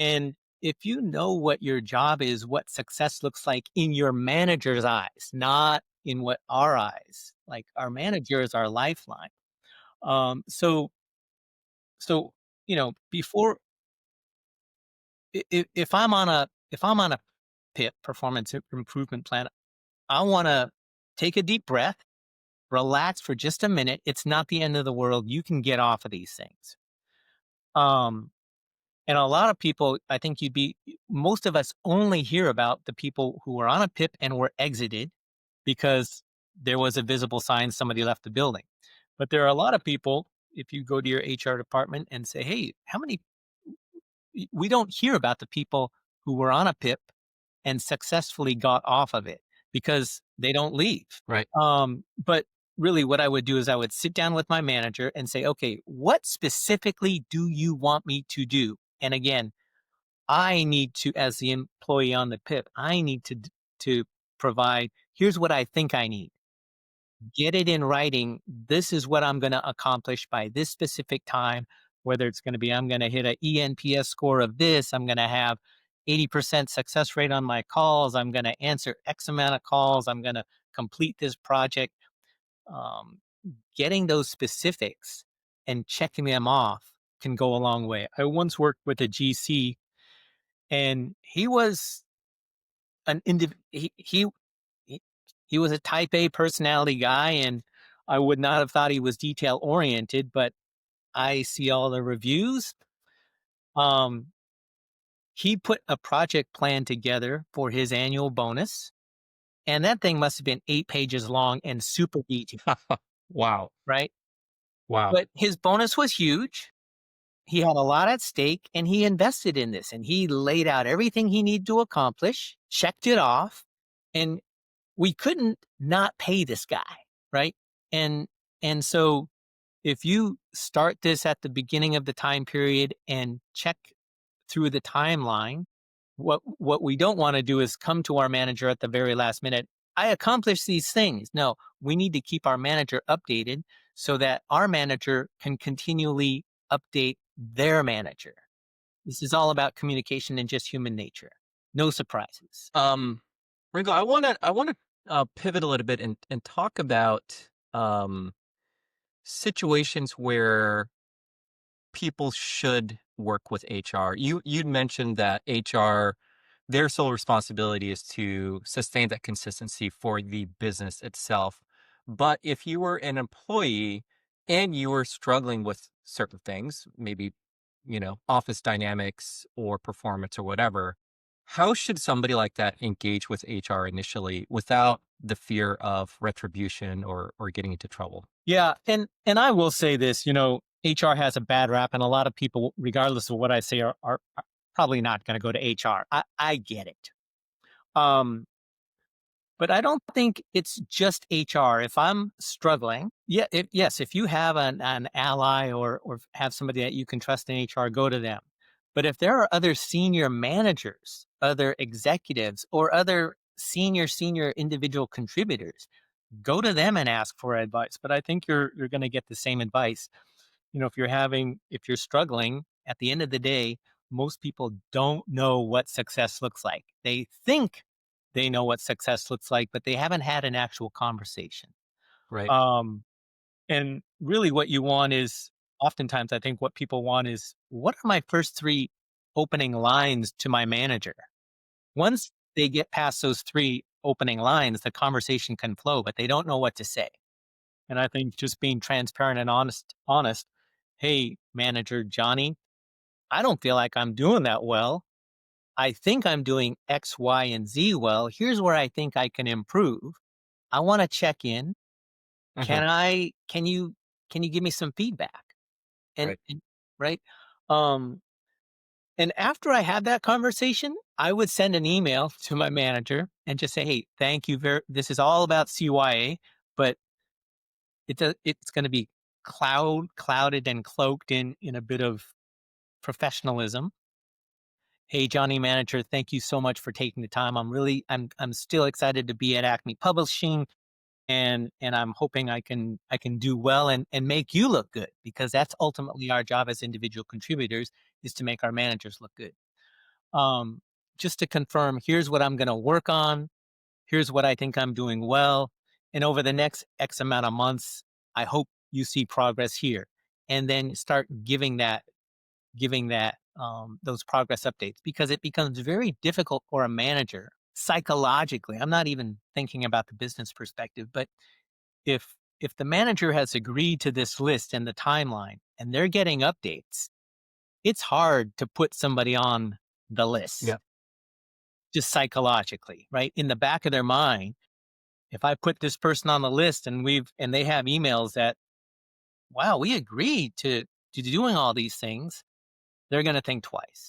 And if you know what your job is, what success looks like in your manager's eyes, not in what our eyes, like our manager is our lifeline. Um, so, so, before, if I'm on a PIP, performance improvement plan, I want to take a deep breath, relax for just a minute. It's not the end of the world. You can get off of these things. Um, And a lot of people, I think most of us only hear about the people who were on a PIP and were exited because there was a visible sign somebody left the building. But there are a lot of people, if you go to your HR department and say, hey, we don't hear about the people who were on a PIP and successfully got off of it because they don't leave. Right. But really, what I would do is I would sit down with my manager and say, okay, what specifically do you want me to do? And again, I need to, as the employee on the PIP, I need to provide. Here's what I think I need. Get it in writing. This is what I'm going to accomplish by this specific time. Whether it's going to be, I'm going to hit a ENPS score of this. I'm going to have 80% success rate on my calls. I'm going to answer X amount of calls. I'm going to complete this project. Um, Getting those specifics and checking them off can go a long way. I once worked with a GC, and he was an indiv he he was a type A personality guy, and I would not have thought he was detail oriented, but I see all the reviews. Um, he put a project plan together for his annual bonus, and that thing must have been 8 pages long and super detailed, Wow. right? Wow. But his bonus was huge. He had a lot at stake, and he invested in this, and he laid out everything he needed to accomplish, checked it off, and we couldn't not pay this guy, right? And and so if you start this at the beginning of the time period and check through the timeline, what we don't want to do is come to our manager at the very last minute. I accomplished these things. No, we need to keep our manager updated so that our manager can continually update their manager. This is all about communication and just human nature. No surprises. Um, Ringo, I wanna pivot a little bit and talk about situations where people should work with HR. You'd mentioned that HR, their sole responsibility is to sustain that consistency for the business itself. But if you were an employee and you were struggling with certain things, maybe, office dynamics or performance or whatever, how should somebody like that engage with HR initially without the fear of retribution or getting into trouble? Yeah, and I will say this, HR has a bad rap, and a lot of people, regardless of what I say, are probably not going to go to HR. I get it, um, but I don't think it's just HR. If I'm struggling, yeah, yes, if you have an ally or have somebody that you can trust in HR, go to them. But if there are other senior managers, other executives, or other senior individual contributors, go to them and ask for advice. But I think you're going to get the same advice. If you're struggling, at the end of the day, most people don't know what success looks like. They think they know what success looks like, but they haven't had an actual conversation. Right. Um, and really, what you want is, oftentimes, I think what people want is, what are my first three opening lines to my manager? Once they get past those three opening lines, the conversation can flow, but they don't know what to say. And I think just being transparent and honest. Hey, manager Johnny, I don't feel like I'm doing that well. I think I'm doing X, Y, and Z well. Here's where I think I can improve. I want to check in. Mhm. Can you give me some feedback? And, Right. and right. Um, and after I had that conversation, I would send an email to my manager and just say, hey, thank you this is all about CYA, but it's gonna be clouded and cloaked in a bit of professionalism. "Hey, Johnny manager, thank you so much for taking the time. I'm still excited to be at Acme Publishing, and I'm hoping I can do well and make you look good, because that's ultimately our job as individual contributors, is to make our managers look good." um, just to confirm, here's what I'm going to work on. Here's what I think I'm doing well. And over the next X amount of months, I hope you see progress here. And then start giving that those progress updates, because it becomes very difficult for a manager psychologically. I'm not even thinking about the business perspective, but if the manager has agreed to this list and the timeline and they're getting updates, it's hard to put somebody on the Yeah. list just psychologically, right? In the back of their mind, if I put this person on the list and they have emails that, wow, we agreed to doing all these things, they're going to think twice.